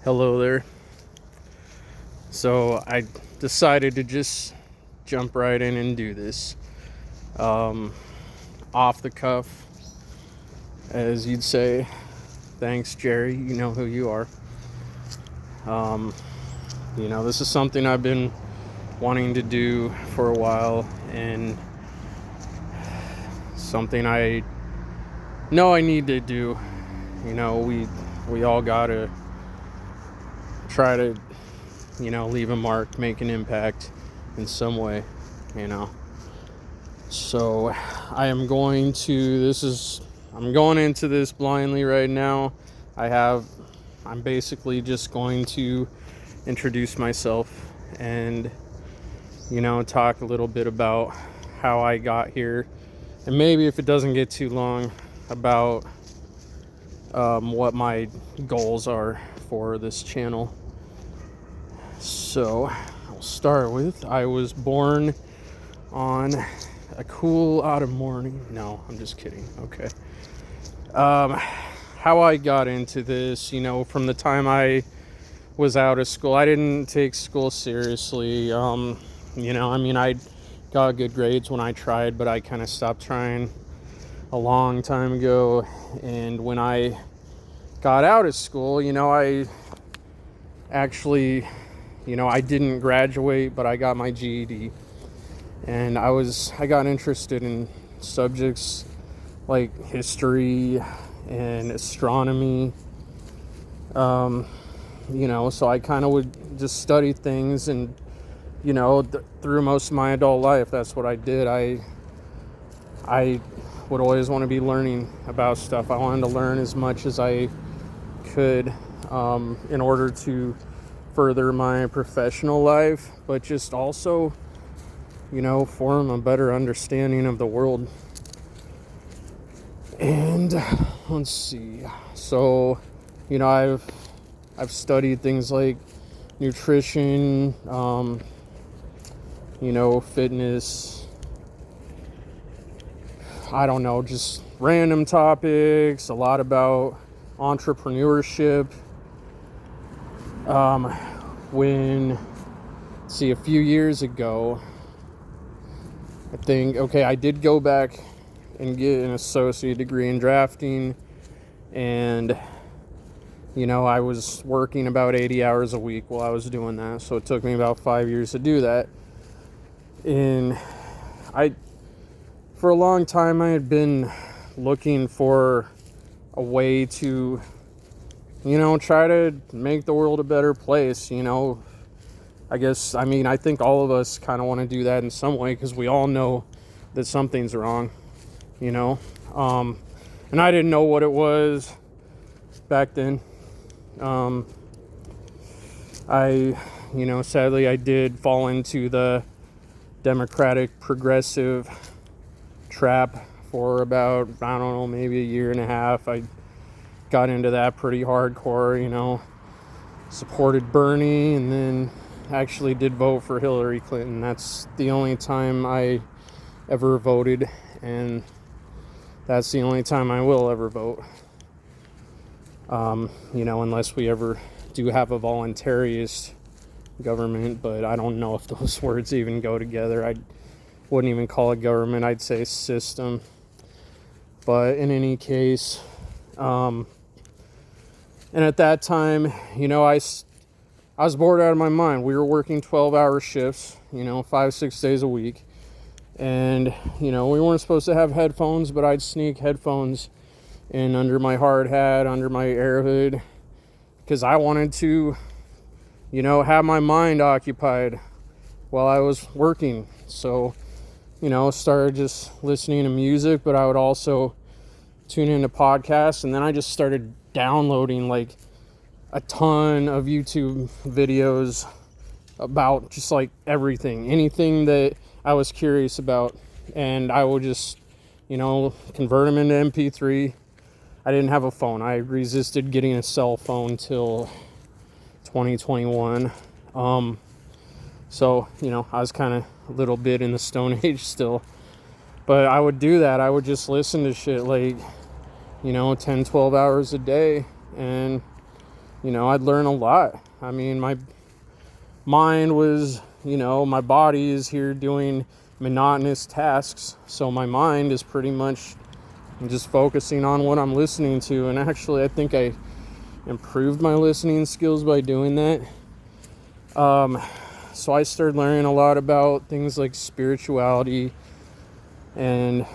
Hello there. So I decided to just jump right in and do this. Um, Off the cuff, as you'd say. Thanks, Jerry. You know who you are. Um, this is something I've been wanting to do for a while, and something I know I need to do. We all gotta try to, leave a mark, make an impact in some way, you know. So I'm going into this blindly right now. I'm basically just going to introduce myself and, talk a little bit about how I got here. And maybe if it doesn't get too long, about what my goals are for this channel. So I'll start with, I was born on a cool autumn morning. No, I'm just kidding. Okay. How I got into this, from the time I was out of school, I didn't take school seriously. I got good grades when I tried, but I kind of stopped trying a long time ago. And when I got out of school, I actually, I didn't graduate, but I got my GED. And I got interested in subjects like history and astronomy. So I kind of would just study things, and through most of my adult life, that's what I did. I would always want to be learning about stuff. I wanted to learn as much as I could in order to further my professional life, but just also form a better understanding of the world. And let's see. So, I've studied things like nutrition, fitness. I don't know, just random topics, a lot about entrepreneurship. A few years ago, I did go back and get an associate degree in drafting, and I was working about 80 hours a week while I was doing that, so it took me about 5 years to do that. And for a long time, I had been looking for a way to try to make the world a better place. I think all of us kind of want to do that in some way, because we all know that something's wrong, and I didn't know what it was back then. Sadly, I did fall into the Democratic progressive trap for about, I don't know, maybe a year and a half. I got into that pretty hardcore, supported Bernie, and then actually did vote for Hillary Clinton. That's the only time I ever voted, and that's the only time I will ever vote. Unless we ever do have a voluntarist government, but I don't know if those words even go together. I wouldn't even call it government, I'd say system. But in any case, and at that time, I was bored out of my mind. We were working 12-hour shifts, 5-6 days a week. And, we weren't supposed to have headphones, but I'd sneak headphones in under my hard hat, under my air hood, because I wanted to, have my mind occupied while I was working. So, started just listening to music, but I would also tune into podcasts, and then I just started downloading like a ton of YouTube videos about just like anything that I was curious about, and I would just, convert them into MP3. I didn't have a phone. I resisted getting a cell phone till 2021. So, I was kind of a little bit in the Stone Age still. But I would do that. I would just listen to shit like, 10, 12 hours a day. And, I'd learn a lot. I mean, my mind was, my body is here doing monotonous tasks, so my mind is pretty much just focusing on what I'm listening to. And actually, I think I improved my listening skills by doing that. So I started learning a lot about things like spirituality, and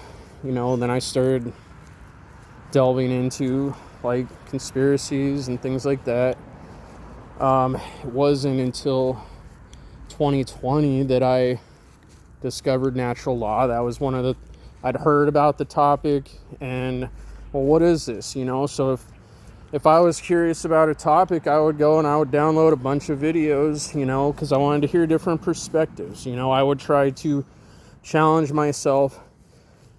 then I started delving into like conspiracies and things like that. It wasn't until 2020 that I discovered natural law. That was I'd heard about the topic, and well, what is this? So if I was curious about a topic, I would go and I would download a bunch of videos, because I wanted to hear different perspectives. I would try to challenge myself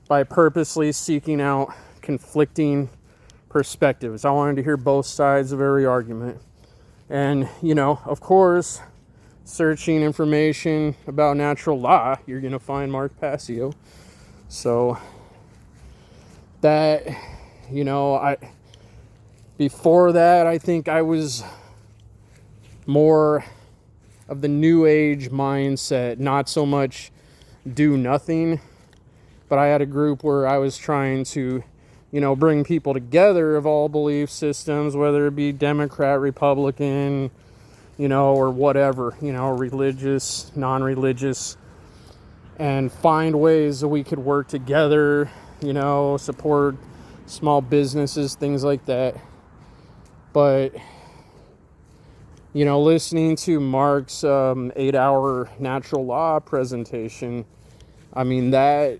by purposely seeking out conflicting perspectives. I wanted to hear both sides of every argument. And, of course, searching information about natural law, you're going to find Mark Passio. So that, before that, I think I was more of the new age mindset, not so much do nothing, but I had a group where I was trying to, bring people together of all belief systems, whether it be Democrat, Republican, or whatever, religious, non-religious, and find ways that we could work together, support small businesses, things like that. But, listening to Mark's 8-hour natural law presentation, I mean, that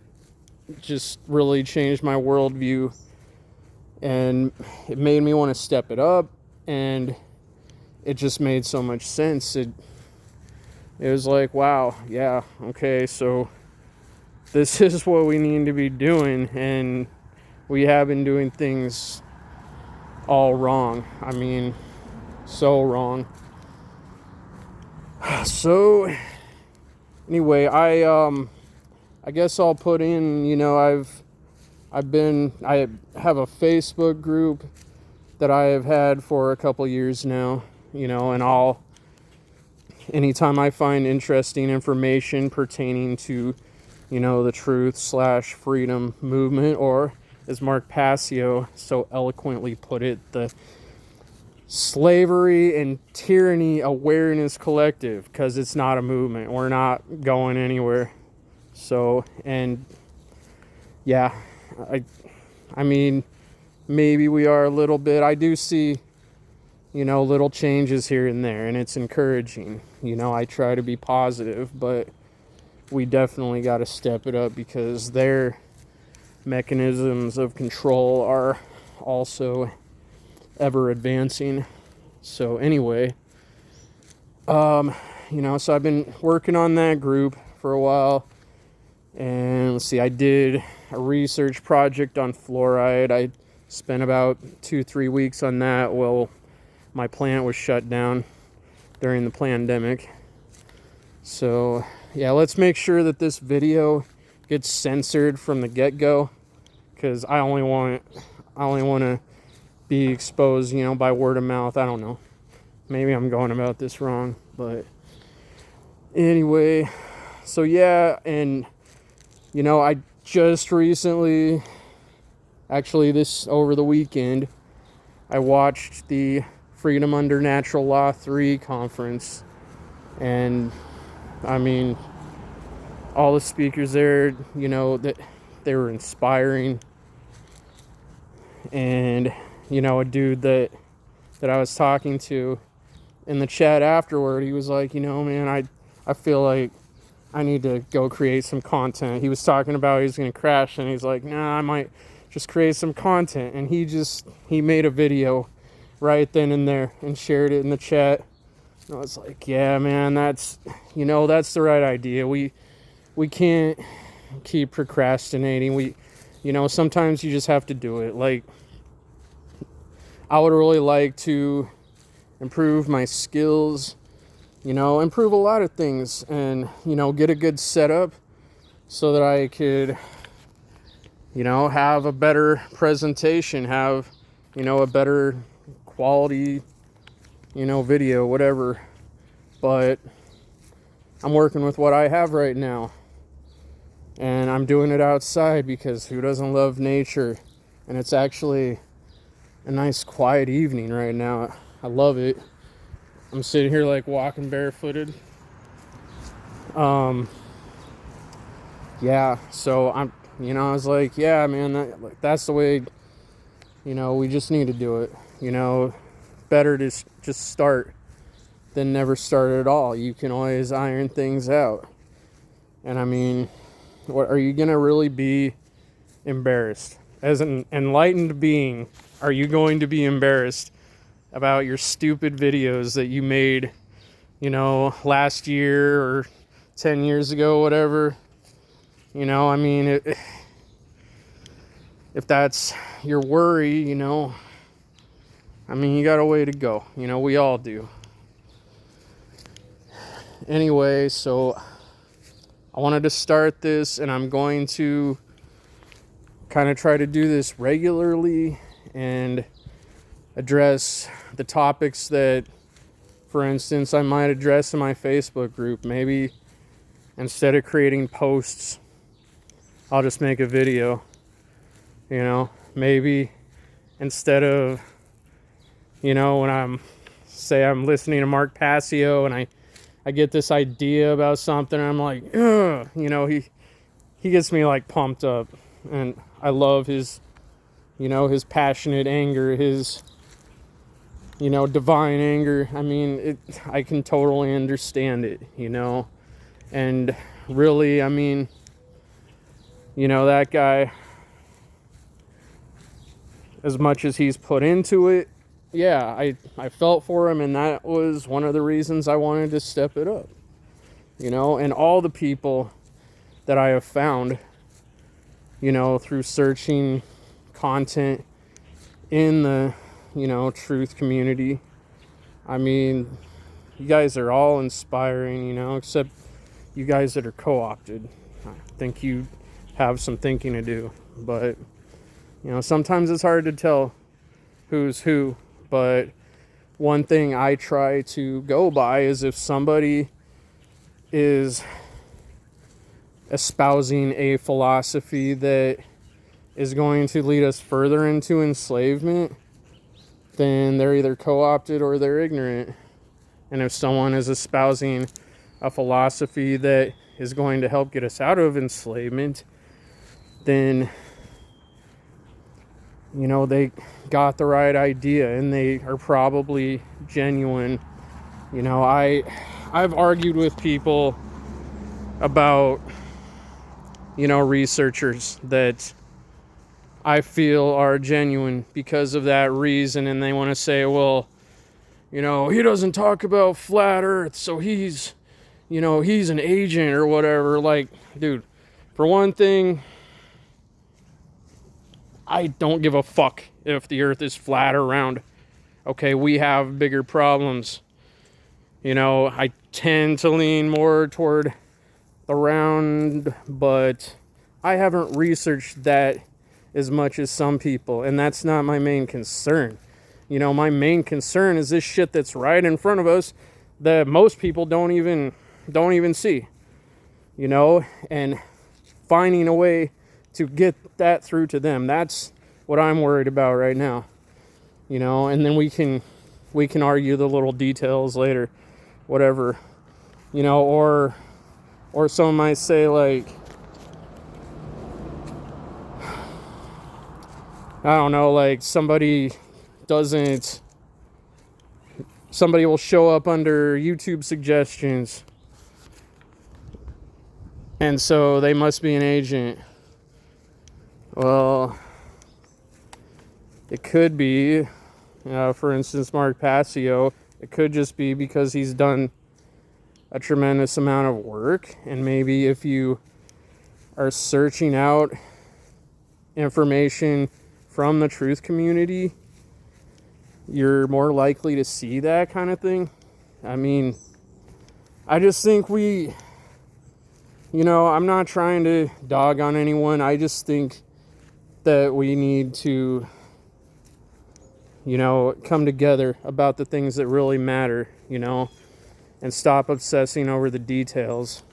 just really changed my worldview, and it made me want to step it up, and it just made so much sense. It was like, wow, yeah, okay, so this is what we need to be doing, and we have been doing things all wrong. I mean, so wrong. So anyway, I guess I'll put in, I have a Facebook group that I have had for a couple years now, and anytime I find interesting information pertaining to, the truth/freedom movement, or as Mark Passio so eloquently put it, the Slavery and Tyranny Awareness Collective, because it's not a movement. We're not going anywhere. So, and yeah, I mean, maybe we are a little bit. I do see, little changes here and there, and it's encouraging. I try to be positive, but we definitely got to step it up, because their mechanisms of control are also ever advancing. So anyway, so I've been working on that group for a while, and let's see, I did a research project on fluoride. I spent about 2-3 weeks on that. Well, my plant was shut down during the pandemic. So yeah, let's make sure that this video gets censored from the get-go, because I only want to be exposed, by word of mouth. I don't know. Maybe I'm going about this wrong, but anyway, so yeah, and I just recently, actually over the weekend, I watched the Freedom Under Natural Law 3 conference, and I mean, all the speakers there, that they were inspiring, and a dude that I was talking to in the chat afterward, he was like, man, I feel like I need to go create some content. He was talking about he was going to crash, and he's like, nah, I might just create some content. And he made a video right then and there and shared it in the chat. And I was like, yeah, man, that's the right idea. We can't keep procrastinating. Sometimes you just have to do it. Like, I would really like to improve my skills, improve a lot of things, and, get a good setup so that I could, have a better presentation, have, a better quality video, whatever. But I'm working with what I have right now. And I'm doing it outside because who doesn't love nature? And it's actually a nice quiet evening right now. I love it. I'm sitting here like walking barefooted. Yeah, so I was like, yeah, man, that's the way, we just need to do it. Better to just start than never start at all. You can always iron things out. And I mean, what are you going to really be embarrassed? As an enlightened being, are you going to be embarrassed about your stupid videos that you made, last year or 10 years ago, whatever? I mean, if that's your worry, I mean, you got a way to go. We all do. Anyway, so I wanted to start this, and I'm going to kind of try to do this regularly and address the topics that, for instance, I might address in my Facebook group. Maybe instead of creating posts, I'll just make a video. Maybe instead of, when I'm listening to Mark Passio and I get this idea about something, and I'm like, ugh, he gets me like pumped up, and I love his, his passionate anger, his, divine anger. I mean, I can totally understand it, and really, I mean, that guy, as much as he's put into it, yeah, I felt for him, and that was one of the reasons I wanted to step it up, and all the people that I have found, through searching content in the, truth community. I mean, you guys are all inspiring, except you guys that are co-opted. I think you have some thinking to do, but, sometimes it's hard to tell who's who. But one thing I try to go by is if somebody is espousing a philosophy that is going to lead us further into enslavement, then they're either co-opted or they're ignorant. And if someone is espousing a philosophy that is going to help get us out of enslavement, then they got the right idea and they are probably genuine. I've argued with people about, researchers that I feel are genuine because of that reason, and they want to say, well, he doesn't talk about flat earth, so he's an agent or whatever. Like, dude, for one thing, I don't give a fuck if the earth is flat or round. Okay, we have bigger problems. I tend to lean more toward the round, but I haven't researched that as much as some people, and that's not my main concern. My main concern is this shit that's right in front of us that most people don't even see. And finding a way to get that through to them. That's what I'm worried about right now. And then we can argue the little details later, whatever. Or someone might say, like, I don't know, like somebody will show up under YouTube suggestions, and so they must be an agent. Well, it could be, for instance, Mark Passio. It could just be because he's done a tremendous amount of work, and maybe if you are searching out information from the truth community, you're more likely to see that kind of thing. I mean, I just think I'm not trying to dog on anyone. I just think that we need to, come together about the things that really matter, and stop obsessing over the details.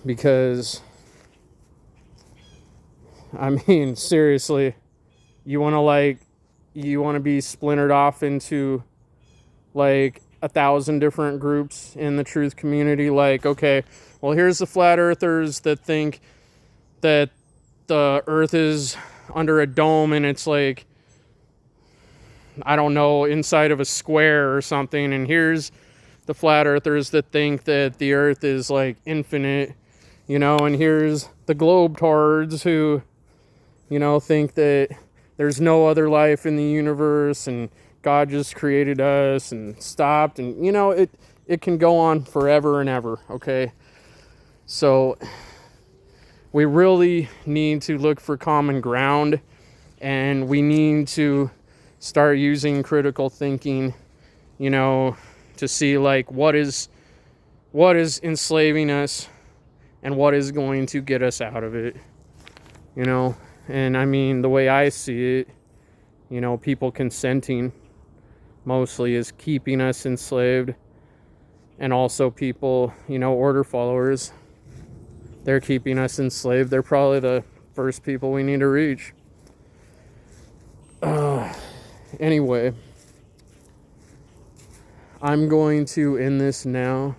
Because, I mean, seriously, you want to be splintered off into like 1,000 different groups in the truth community. Like, okay, well, here's the flat earthers that think that the earth is under a dome and it's like, I don't know, inside of a square or something. And here's the flat earthers that think that the earth is like infinite, and here's the globetrotters who, think that there's no other life in the universe and God just created us and stopped. And, it can go on forever and ever, okay? So we really need to look for common ground, and we need to start using critical thinking, to see like what is enslaving us and what is going to get us out of it, and I mean, the way I see it, people consenting mostly is keeping us enslaved, and also people, order followers, they're keeping us enslaved. They're probably the first people we need to reach. Anyway, I'm going to end this now,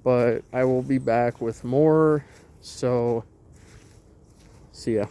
but I will be back with more. So, see ya.